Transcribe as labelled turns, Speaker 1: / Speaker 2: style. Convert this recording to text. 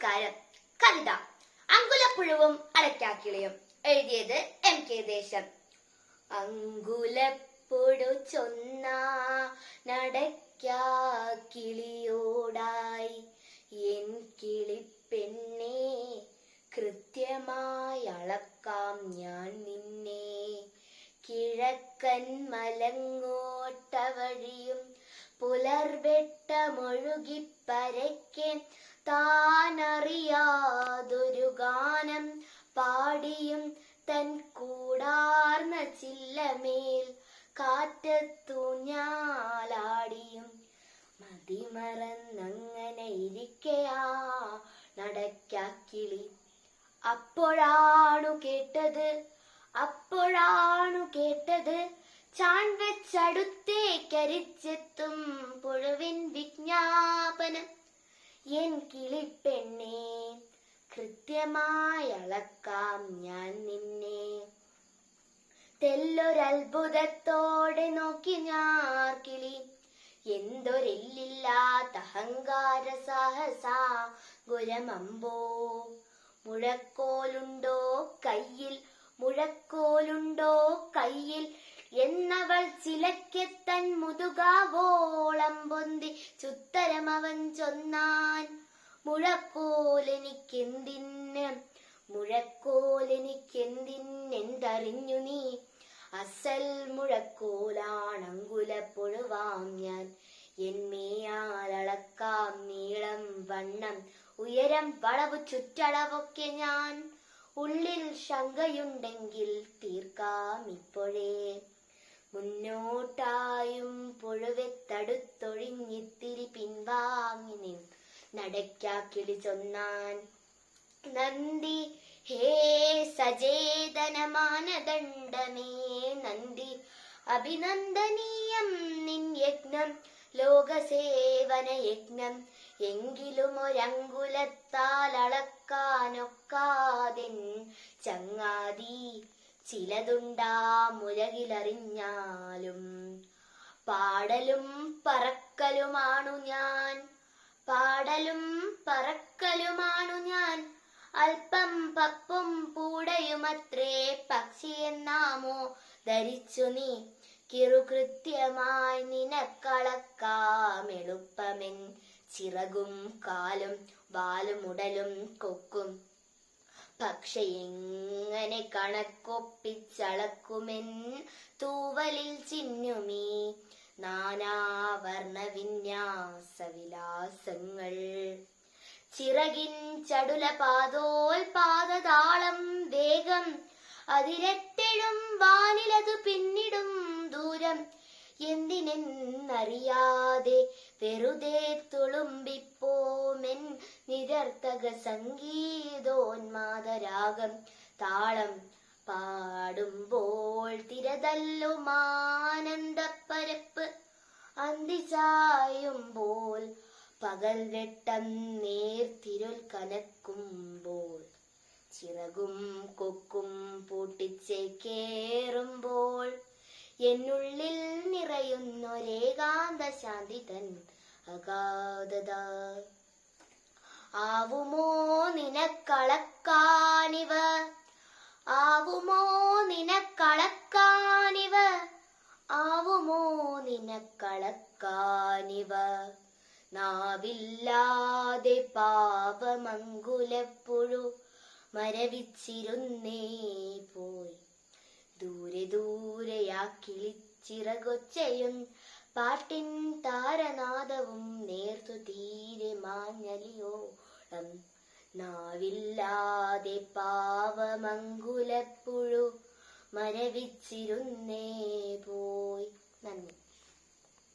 Speaker 1: നമസ്കാരം. കവിത അങ്കുലപ്പുഴുവും അടയ്ക്കാക്കിളിയും. എഴുതിയത് MK ദേശം. അങ്കുലപ്പുഴു ചൊന്ന നടയ്ക്കാക്കിളിയോടായി എൻ കിളിപ്പെണ്ണേ, കൃത്യമായി അളക്കാം ഞാൻ നിന്നെ. കിഴക്കൻ മലങ്ങോട്ട വഴിയും പുലർവെട്ടമൊഴുകിപ്പരക്കെ താനറിയാതൊരു ഗാനം പാടിയും തൻ കൂടാർന്ന ചില്ലമേൽ കാറ്റത്തൂഞ്ഞാലാടിയും മതിമറന്നങ്ങനെ ഇരിക്കയാ നടയ്ക്കാക്കിളി. അപ്പോഴാണു കേട്ടത് ചാൺ വെച്ചടുത്തേക്കരിച്ചെത്തും പുഴുവിൻ വിജ്ഞാപനം. എൻ കിളിപ്പെണ്ണേ, കൃത്യമായി അളക്കാം ഞാൻ നിന്നെ. തെല്ലൊരത്ഭുതത്തോടെ നോക്കി ഞാർക്കിളി, എന്തൊരെല്ലില്ലാത്ത അഹങ്കാര സാഹസാ ഗുരമമ്പോ. മുഴക്കോലുണ്ടോ കയ്യിൽ എന്നവൾ ചിലക്കെത്തൻ മുതുകാവോളം പൊന്തി ചുത്തരമവൻ ചൊന്നാൻ. മുഴക്കോലെനിക്കെന്തിനെന്തറിഞ്ഞു നീ? അസൽ മുഴക്കോലാണങ്കുലപ്പുഴുവാം ഞാൻ. എന്മേയാലളക്കാം നീളം, വണ്ണം, ഉയരം, വളവ്, ചുറ്റളവൊക്കെ ഞാൻ. ഉള്ളിൽ ശങ്കയുണ്ടെങ്കിൽ തീർക്കാം ഇപ്പോഴേ. മുന്നോട്ടായും പുഴുവെത്തടുത്തൊഴിഞ്ഞിത്തിരി പിൻവാങ്ങി നിൻ നടയ്ക്കാക്കിളി ചൊന്നാൻ. നന്ദി ഹേ സചേതന മാനദണ്ഡമേ നന്ദി, അഭിനന്ദനീയം നിൻ യജ്ഞം, ലോകസേവന യജ്ഞം. എങ്കിലും ഒരങ്കുലത്താൽ അളക്കാനൊക്കാതെൻ ചങ്ങാതി ചിലതുണ്ടാ മുലകിലറിഞ്ഞാലും. പാടലും പറക്കലുമാണു ഞാൻ, അല്പം പപ്പും പൂടയുമത്രേ പക്ഷിയെന്നാമോ ധരിച്ചു നീ. കിറുകൃത്യമായി നിനക്കളക്കാം എളുപ്പമെൻ ചിറകും കാലും വാലും ഉടലും കൊക്കും. പക്ഷെ എങ്ങനെ കണക്കൊപ്പിച്ചളക്കുമെൻ തൂവലിൽ ചിഹ്നുമീ നാനാവർണ്ണ വിന്യാസവിലാസങ്ങൾ. ചിറകിൻ ചടുല പാദോൽപാദതാളം വേഗം, അതിരത്തെഴും വാനിലതു പിന്നിടും ദൂരം. എന്തിനെന്നറിയാതെ വെറുതെ തുളുമ്പിപ്പോമെൻ നിരർത്ഥക സംഗീതോന്മാദരാഗം. താളം പാടുമ്പോൾ തിരതല്ലുമാനന്ദപ്പരപ്പ്, അന്തിചായുമ്പോൾ പകൽ വെട്ടം നേർത്തിരുൾ കനക്കുമ്പോൾ. ചിറകും കൊക്കും പൂട്ടിച്ചേക്കേറുമ്പോൾ എന്നുള്ളിൽ നിറയുന്നൊരേകാന്ത ശാന്തി തൻ അഗാധത. ആവുമോ നിനക്കളക്കാനിവ നാവില്ലാതെ പാപമങ്കുലപ്പുഴു മരവിച്ചിരുന്നേ പോയി. ദൂരെയാ കിളിച്ചിറകൊച്ചയും പാട്ടിൻ താരനാദവും നേർത്തു തീരെ മാഞ്ഞലിയോളം. നാവില്ലാതെ പാവമങ്കുലപ്പുഴു മരവിച്ചിരുന്നേ പോയി. നന്ദി.